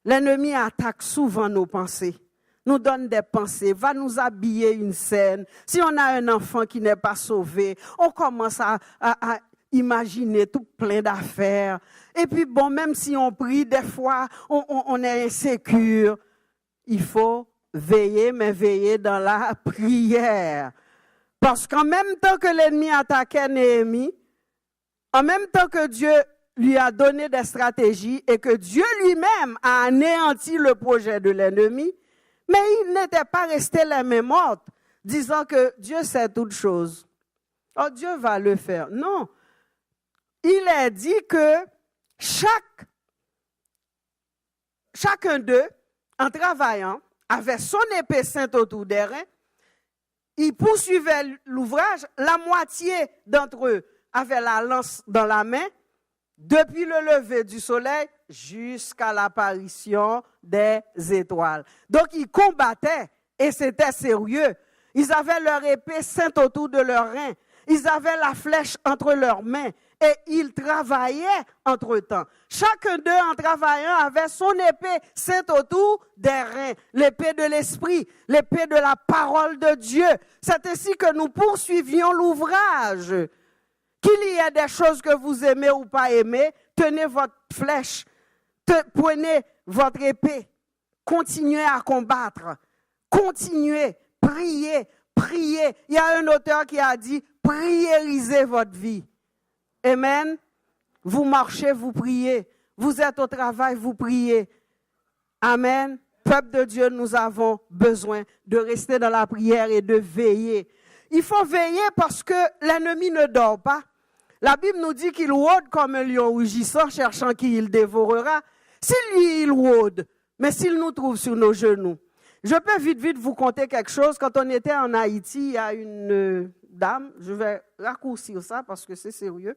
L'ennemi attaque souvent nos pensées. Nous donne des pensées, va nous habiller une scène. Si on a un enfant qui n'est pas sauvé, on commence à imaginer tout plein d'affaires. Et puis bon, même si on prie, des fois, on est insécure. Il faut veiller, mais veiller dans la prière. Parce qu'en même temps que l'ennemi attaquait Néhémie, en même temps que Dieu lui a donné des stratégies et que Dieu lui-même a anéanti le projet de l'ennemi, mais il n'était pas resté les mains mortes, disant que Dieu sait toutes choses. Oh, Dieu va le faire. Non. Il est dit que chacun d'eux, en travaillant, avait son épée sainte autour des reins. Ils poursuivaient l'ouvrage. La moitié d'entre eux avaient la lance dans la main, depuis le lever du soleil jusqu'à l'apparition des étoiles. Donc, ils combattaient et c'était sérieux. Ils avaient leur épée sainte autour de leurs reins. Ils avaient la flèche entre leurs mains et ils travaillaient entre-temps. Chacun d'eux, en travaillant, avait son épée sainte autour des reins. L'épée de l'esprit, l'épée de la parole de Dieu. C'est ainsi que nous poursuivions l'ouvrage. Qu'il y ait des choses que vous aimez ou pas aimez, tenez votre flèche, prenez votre épée, continuez à combattre, continuez, priez, priez. Il y a un auteur qui a dit, priérisez votre vie. Amen. Vous marchez, vous priez. Vous êtes au travail, vous priez. Amen. Peuple de Dieu, nous avons besoin de rester dans la prière et de veiller. Il faut veiller parce que l'ennemi ne dort pas. La Bible nous dit qu'il rôde comme un lion rugissant, cherchant qui il dévorera. Si lui, il rôde, mais s'il nous trouve sur nos genoux. Je peux vite vous conter quelque chose. Quand on était en Haïti, il y a une dame, je vais raccourcir ça parce que c'est sérieux.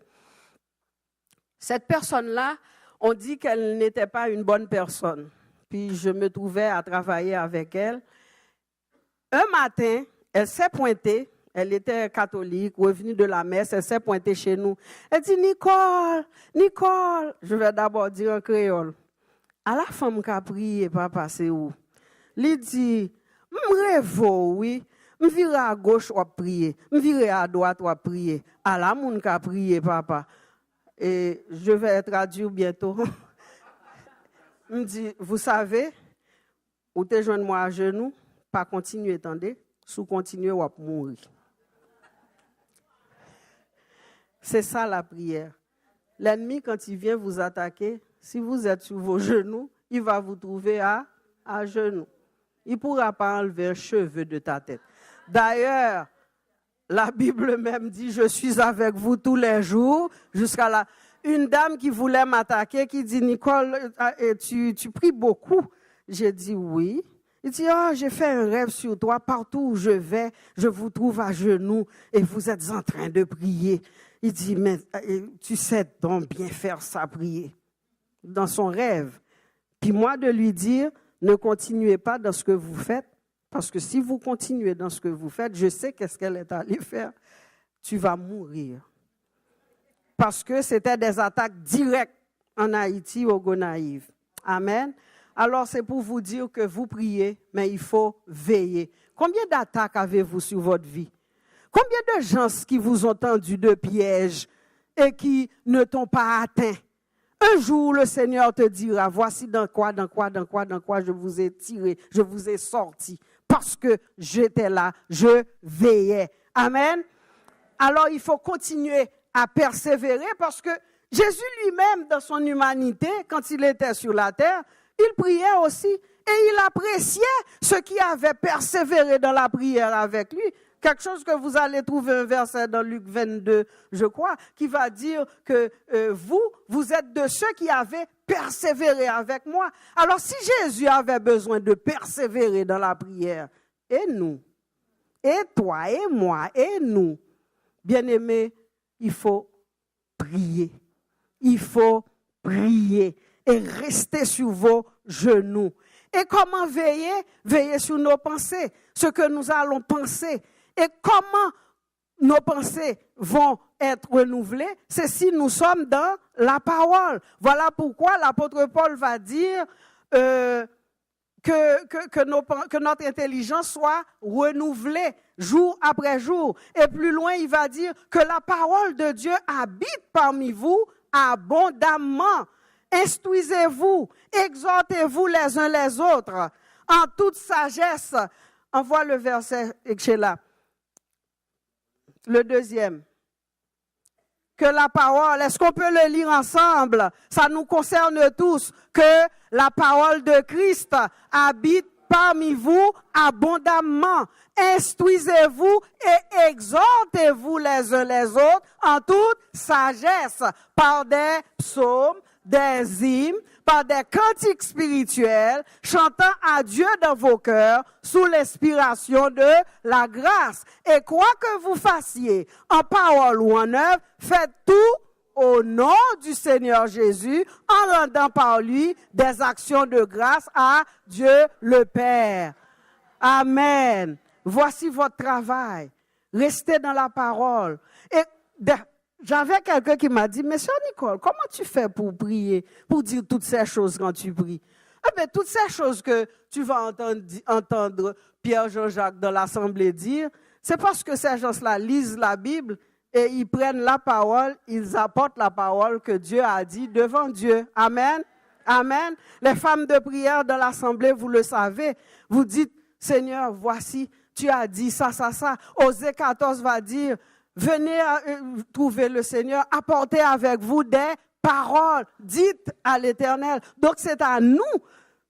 Cette personne-là, on dit qu'elle n'était pas une bonne personne. Puis je me trouvais à travailler avec elle. Un matin, elle s'est pointée. Elle était catholique, revenue de la messe, elle s'est pointée chez nous. Elle dit, Nicole, je vais d'abord dire en créole. À la femme qui a prié, papa, c'est où? Il dit, rêve, oui, je vire à gauche ou prier, je vire à droite ou prier. À la moun qui a prié, papa. Et je vais traduire bientôt. Il me dit, vous savez, ou te joindre moi à genoux, pas continuer, attendez, sous continuer ou mourir. C'est ça la prière. L'ennemi, quand il vient vous attaquer, si vous êtes sur vos genoux, il va vous trouver à genoux. Il ne pourra pas enlever un cheveu de ta tête. D'ailleurs, la Bible même dit, je suis avec vous tous les jours, jusqu'à là. Une dame qui voulait m'attaquer, qui dit, Nicole, tu pries beaucoup. J'ai dit oui. Il dit, j'ai fait un rêve sur toi, partout où je vais, je vous trouve à genoux et vous êtes en train de prier. Il dit, mais tu sais donc bien faire ça, prier. Dans son rêve. Puis moi de lui dire, ne continuez pas dans ce que vous faites, parce que si vous continuez dans ce que vous faites, je sais qu'est-ce qu'elle est allée faire. Tu vas mourir. Parce que c'était des attaques directes en Haïti au Gonaïve. Amen. Alors c'est pour vous dire que vous priez, mais il faut veiller. Combien d'attaques avez-vous sur votre vie? Combien de gens qui vous ont tendu de pièges et qui ne t'ont pas atteint? Un jour, le Seigneur te dira, voici dans quoi je vous ai tiré, je vous ai sorti, parce que j'étais là, je veillais. Amen. Alors, il faut continuer à persévérer parce que Jésus lui-même, dans son humanité, quand il était sur la terre, il priait aussi et il appréciait ceux qui avaient persévéré dans la prière avec lui. Quelque chose que vous allez trouver un verset dans Luc 22, je crois, qui va dire que vous êtes de ceux qui avaient persévéré avec moi. Alors si Jésus avait besoin de persévérer dans la prière, et nous, et toi, et moi, et nous, bien-aimés, il faut prier. Il faut prier et rester sur vos genoux. Et comment veiller? Veiller sur nos pensées, ce que nous allons penser. Et comment nos pensées vont être renouvelées? C'est si nous sommes dans la parole. Voilà pourquoi l'apôtre Paul va dire que notre intelligence soit renouvelée jour après jour. Et plus loin, il va dire que la parole de Dieu habite parmi vous abondamment. Instruisez-vous, exhortez-vous les uns les autres en toute sagesse. Envoie le verset là. Le deuxième. Que la parole, est-ce qu'on peut le lire ensemble? Ça nous concerne tous. Que la parole de Christ habite parmi vous abondamment. Instruisez-vous et exhortez-vous les uns les autres en toute sagesse par des psaumes, des hymnes, par des cantiques spirituels, chantant à Dieu dans vos cœurs sous l'inspiration de la grâce. Et quoi que vous fassiez, en parole ou en œuvre, faites tout au nom du Seigneur Jésus, en rendant par lui des actions de grâce à Dieu le Père. Amen. Voici votre travail. Restez dans la parole. Et j'avais quelqu'un qui m'a dit, mais sœur Nicole, comment tu fais pour prier, pour dire toutes ces choses quand tu pries? Eh bien, toutes ces choses que tu vas entendre Pierre Jean-Jacques dans l'Assemblée dire, c'est parce que ces gens-là lisent la Bible et ils prennent la parole, ils apportent la parole que Dieu a dit devant Dieu. Amen. Amen. Les femmes de prière dans l'Assemblée, vous le savez, vous dites, Seigneur, voici, tu as dit ça. Osée 14 va dire, venez trouver le Seigneur, apportez avec vous des paroles dites à l'Éternel. Donc c'est à nous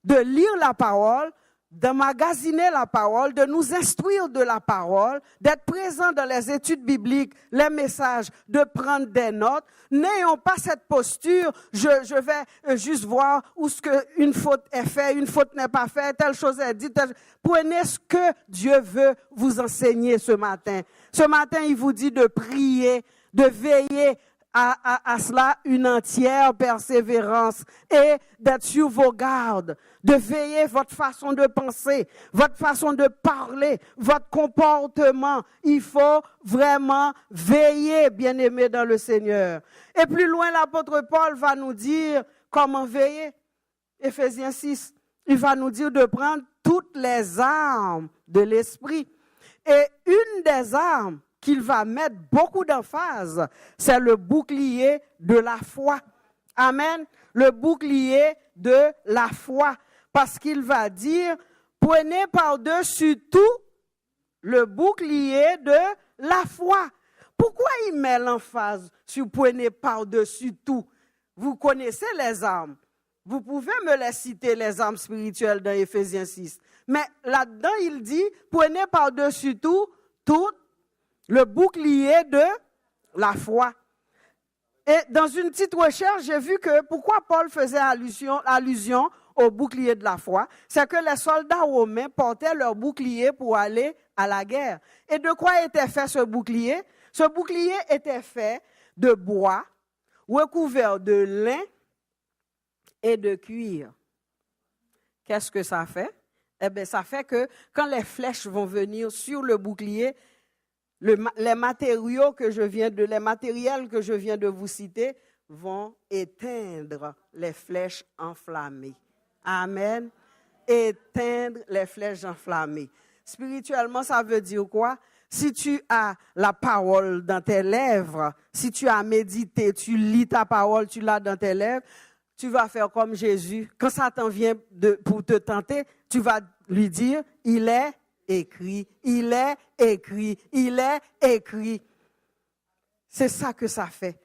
de lire la parole, d'emmagasiner la parole, de nous instruire de la parole, d'être présents dans les études bibliques, les messages, de prendre des notes. N'ayons pas cette posture, je vais juste voir où ce que une faute est faite, une faute n'est pas faite, telle chose est dite. Prenez ce que Dieu veut vous enseigner ce matin. Ce matin, il vous dit de prier, de veiller à cela une entière persévérance et d'être sur vos gardes, de veiller votre façon de penser, votre façon de parler, votre comportement. Il faut vraiment veiller, bien-aimés dans le Seigneur. Et plus loin, l'apôtre Paul va nous dire comment veiller. Éphésiens 6, il va nous dire de prendre toutes les armes de l'esprit. Et une des armes qu'il va mettre beaucoup d'emphase, c'est le bouclier de la foi. Amen. Le bouclier de la foi. Parce qu'il va dire, prenez par-dessus tout le bouclier de la foi. Pourquoi il met l'emphase sur prenez par-dessus tout? Vous connaissez les armes. Vous pouvez me les citer, les armes spirituelles dans Éphésiens 6. Mais là-dedans, il dit, prenez par-dessus tout le bouclier de la foi. Et dans une petite recherche, j'ai vu que pourquoi Paul faisait allusion au bouclier de la foi, c'est que les soldats romains portaient leur bouclier pour aller à la guerre. Et de quoi était fait ce bouclier? Ce bouclier était fait de bois, recouvert de lin et de cuir. Qu'est-ce que ça fait? Eh bien, ça fait que quand les flèches vont venir sur le bouclier, les matériels que je viens de vous citer vont éteindre les flèches enflammées. Amen. Éteindre les flèches enflammées. Spirituellement, ça veut dire quoi? Si tu as la parole dans tes lèvres, si tu as médité, tu lis ta parole, tu l'as dans tes lèvres, tu vas faire comme Jésus. Quand Satan vient pour te tenter, tu vas lui dire, il est écrit, il est écrit, il est écrit. C'est ça que ça fait.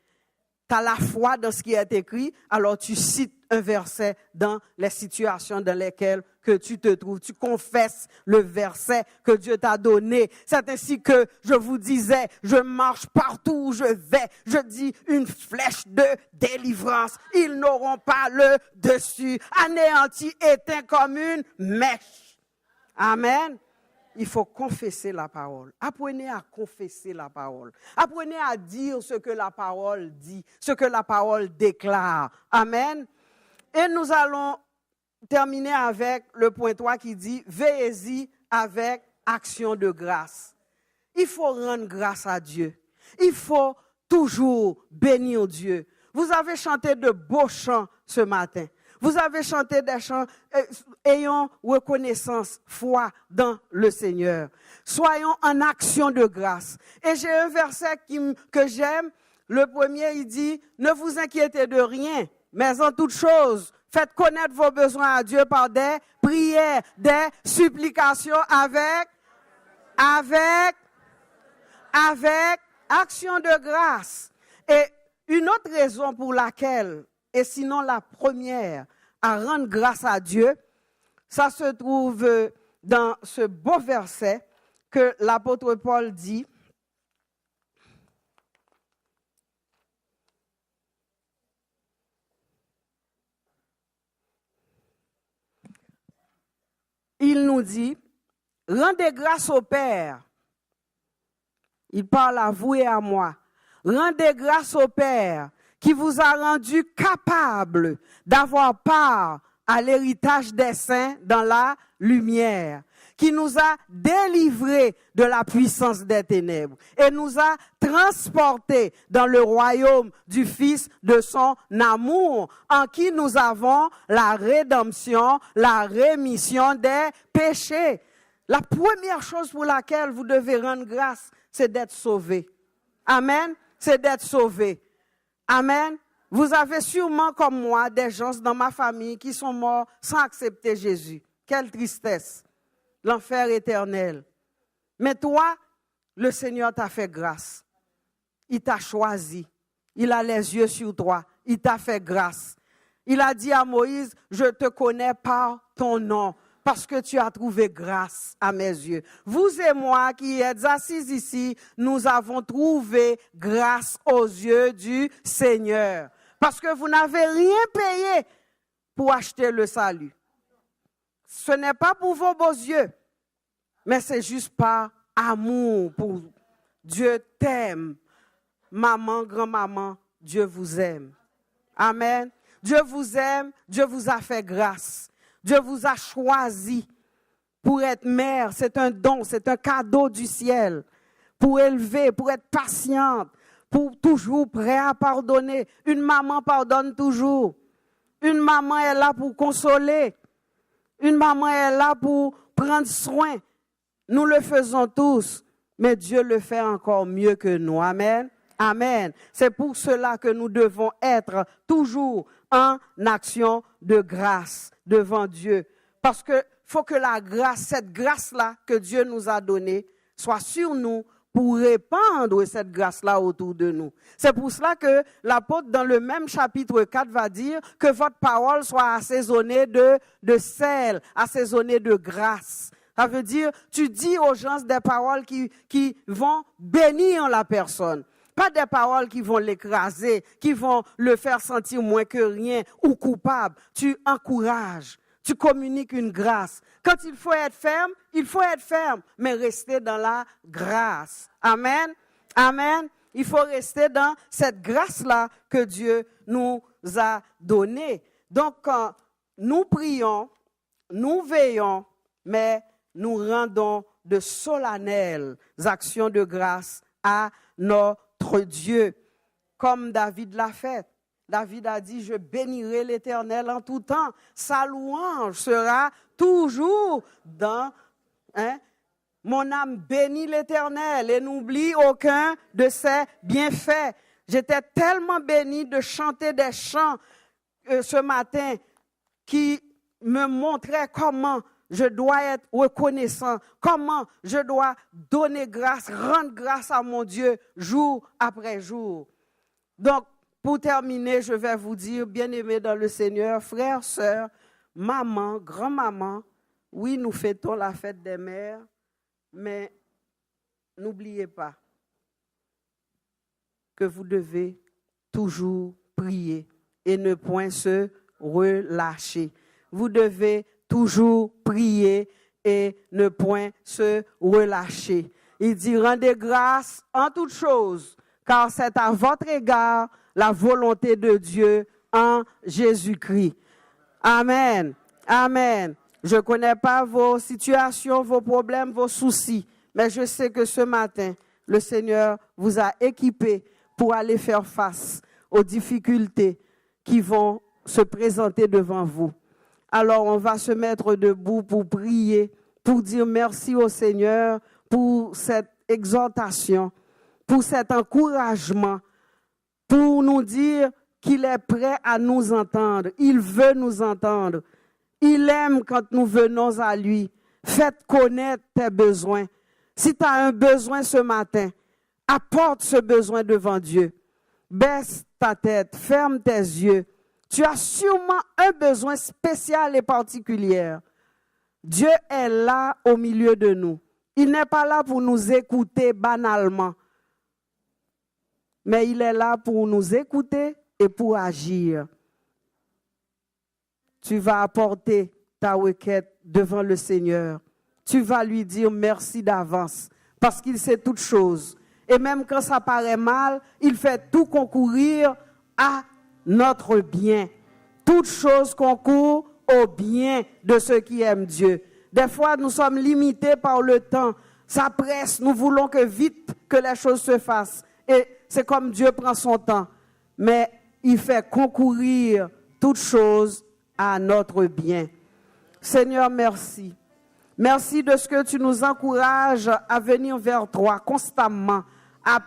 Tu as la foi dans ce qui est écrit, alors tu cites un verset dans les situations dans lesquelles que tu te trouves. Tu confesses le verset que Dieu t'a donné. C'est ainsi que je vous disais, je marche partout où je vais. Je dis une flèche de délivrance. Ils n'auront pas le dessus. Anéanti, éteint comme une mèche. Amen. Il faut confesser la parole. Apprenez à confesser la parole. Apprenez à dire ce que la parole dit, ce que la parole déclare. Amen. Et nous allons terminer avec le point 3 qui dit « Veillez-y avec action de grâce ». Il faut rendre grâce à Dieu. Il faut toujours bénir Dieu. Vous avez chanté de beaux chants ce matin. Vous avez chanté des chants ayant reconnaissance, foi dans le Seigneur. Soyons en action de grâce. Et j'ai un verset que j'aime. Le premier, il dit, ne vous inquiétez de rien, mais en toute chose, faites connaître vos besoins à Dieu par des prières, des supplications avec action de grâce. Et une autre raison pour laquelle, et sinon la première, à rendre grâce à Dieu, ça se trouve dans ce beau verset que l'apôtre Paul dit. Il nous dit, rendez grâce au Père. Il parle à vous et à moi. Rendez grâce au Père qui vous a rendu capable d'avoir part à l'héritage des saints dans la lumière, qui nous a délivrés de la puissance des ténèbres et nous a transportés dans le royaume du Fils de son amour, en qui nous avons la rédemption, la rémission des péchés. La première chose pour laquelle vous devez rendre grâce, c'est d'être sauvé. Amen. C'est d'être sauvé. Amen. Vous avez sûrement, comme moi, des gens dans ma famille qui sont morts sans accepter Jésus. Quelle tristesse. L'enfer éternel. Mais toi, le Seigneur t'a fait grâce. Il t'a choisi. Il a les yeux sur toi. Il t'a fait grâce. Il a dit à Moïse, je te connais par ton nom. parce que tu as trouvé grâce à mes yeux. Vous et moi qui êtes assis ici, nous avons trouvé grâce aux yeux du Seigneur. Parce que vous n'avez rien payé pour acheter le salut. Ce n'est pas pour vos beaux yeux, mais c'est juste par amour pour Dieu t'aime. Maman, grand-maman, Dieu vous aime. Amen. Dieu vous aime, Dieu vous a fait grâce. Dieu vous a choisi pour être mère. C'est un don, c'est un cadeau du ciel. Pour élever, pour être patiente, pour toujours prêt à pardonner. Une maman pardonne toujours. Une maman est là pour consoler. Une maman est là pour prendre soin. Nous le faisons tous, mais Dieu le fait encore mieux que nous. Amen. Amen. C'est pour cela que nous devons être toujours en action de grâce devant Dieu. Parce que faut que la grâce, cette grâce-là que Dieu nous a donnée, soit sur nous pour répandre cette grâce-là autour de nous. C'est pour cela que l'apôtre, dans le même chapitre 4, va dire que votre parole soit assaisonnée de sel, assaisonnée de grâce. Ça veut dire, tu dis aux gens des paroles qui vont bénir la personne. Pas des paroles qui vont l'écraser, qui vont le faire sentir moins que rien ou coupable. Tu encourages, tu communiques une grâce. Quand il faut être ferme, mais rester dans la grâce. Amen. Amen. Il faut rester dans cette grâce-là que Dieu nous a donnée. Donc, quand nous prions, nous veillons, mais nous rendons de solennelles actions de grâce à notre Dieu, comme David l'a fait. David a dit, je bénirai l'Éternel en tout temps. Sa louange sera toujours dans... Mon âme bénit l'Éternel et n'oublie aucun de ses bienfaits. J'étais tellement béni de chanter des chants ce matin qui me montraient comment je dois être reconnaissant, comment je dois donner grâce, rendre grâce à mon Dieu jour après jour. Donc, pour terminer, je vais vous dire, bien-aimés dans le Seigneur, frères, sœurs, maman, grand-maman, oui, nous fêtons la fête des mères, mais n'oubliez pas que vous devez toujours prier et ne point se relâcher. Vous devez toujours prier et ne point se relâcher. Il dit, rendez grâce en toutes choses, car c'est à votre égard la volonté de Dieu en Jésus-Christ. Amen. Amen. Je ne connais pas vos situations, vos problèmes, vos soucis, mais je sais que ce matin, le Seigneur vous a équipé pour aller faire face aux difficultés qui vont se présenter devant vous. Alors, on va se mettre debout pour prier, pour dire merci au Seigneur pour cette exhortation, pour cet encouragement, pour nous dire qu'il est prêt à nous entendre. Il veut nous entendre. Il aime quand nous venons à lui. Faites connaître tes besoins. Si tu as un besoin ce matin, apporte ce besoin devant Dieu. Baisse ta tête, ferme tes yeux. Tu as sûrement un besoin spécial et particulier. Dieu est là au milieu de nous. Il n'est pas là pour nous écouter banalement, mais il est là pour nous écouter et pour agir. Tu vas apporter ta requête devant le Seigneur. Tu vas lui dire merci d'avance parce qu'il sait toutes choses. Et même quand ça paraît mal, il fait tout concourir à notre bien. Toutes choses concourent au bien de ceux qui aiment Dieu. Des fois, nous sommes limités par le temps. Ça presse, nous voulons que vite que les choses se fassent. Et c'est comme Dieu prend son temps. Mais il fait concourir toutes choses à notre bien. Seigneur, merci. Merci de ce que tu nous encourages à venir vers toi constamment, à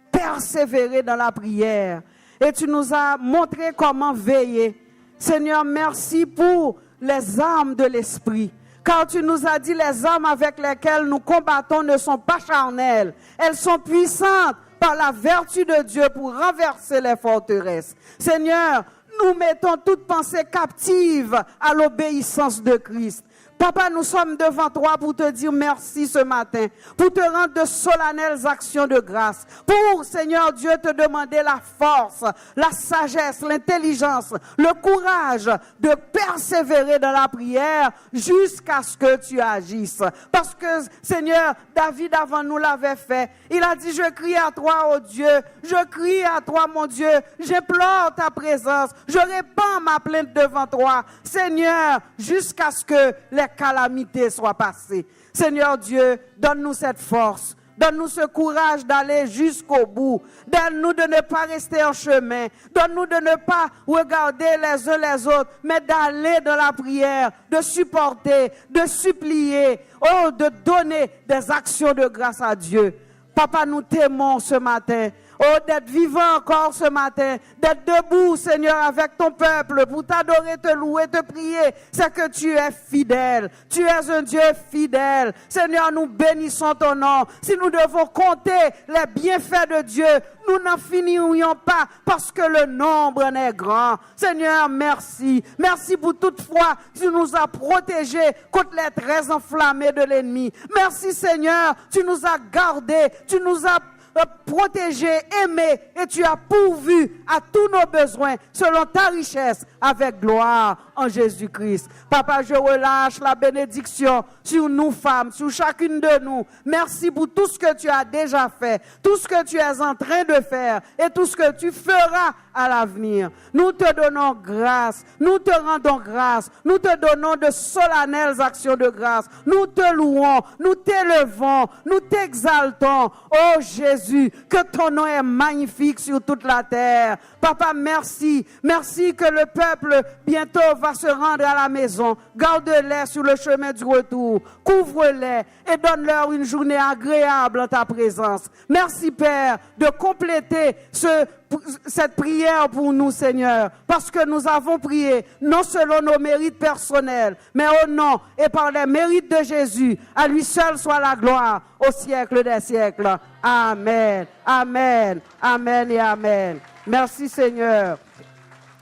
persévérer dans la prière. Et tu nous as montré comment veiller. Seigneur, merci pour les armes de l'esprit. Car tu nous as dit les armes avec lesquelles nous combattons ne sont pas charnelles. Elles sont puissantes par la vertu de Dieu pour renverser les forteresses. Seigneur, nous mettons toute pensée captive à l'obéissance de Christ. Papa, nous sommes devant toi pour te dire merci ce matin, pour te rendre de solennelles actions de grâce, pour, Seigneur Dieu, te demander la force, la sagesse, l'intelligence, le courage de persévérer dans la prière jusqu'à ce que tu agisses. Parce que, Seigneur, David avant nous l'avait fait. Il a dit, je crie à toi, oh Dieu, je crie à toi, mon Dieu, j'implore ta présence, je répands ma plainte devant toi, Seigneur, jusqu'à ce que les calamités soient passées. Seigneur Dieu, donne-nous cette force. Donne-nous ce courage d'aller jusqu'au bout. Donne-nous de ne pas rester en chemin. Donne-nous de ne pas regarder les uns les autres, mais d'aller dans la prière, de supporter, de supplier, oh, de donner des actions de grâce à Dieu. Papa, nous t'aimons ce matin. Oh, d'être vivant encore ce matin, d'être debout, Seigneur, avec ton peuple, pour t'adorer, te louer, te prier. C'est que tu es fidèle. Tu es un Dieu fidèle. Seigneur, nous bénissons ton nom. Si nous devons compter les bienfaits de Dieu, nous n'en finirions pas parce que le nombre en est grand. Seigneur, merci. Merci pour toute fois que tu nous as protégés contre les traits enflammés de l'ennemi. Merci, Seigneur, tu nous as gardés, tu nous as protégé, aimé, et tu as pourvu à tous nos besoins selon ta richesse avec gloire en Jésus-Christ. Papa, je relâche la bénédiction sur nous femmes, sur chacune de nous. Merci pour tout ce que tu as déjà fait, tout ce que tu es en train de faire et tout ce que tu feras à l'avenir. Nous te donnons grâce, nous te rendons grâce, nous te donnons de solennelles actions de grâce. Nous te louons, nous t'élevons, nous t'exaltons. Oh Jésus, que ton nom est magnifique sur toute la terre. Papa, merci. Merci que le peuple bientôt va se rendre à la maison. Garde-les sur le chemin du retour. Couvre-les et donne-leur une journée agréable en ta présence. Merci Père de compléter cette prière pour nous, Seigneur, parce que nous avons prié non selon nos mérites personnels, mais au nom et par les mérites de Jésus. À lui seul soit la gloire au siècle des siècles. Amen, amen, amen et amen. Merci Seigneur.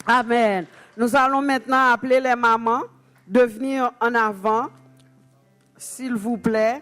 Amen. Nous allons maintenant appeler les mamans de venir en avant, s'il vous plaît.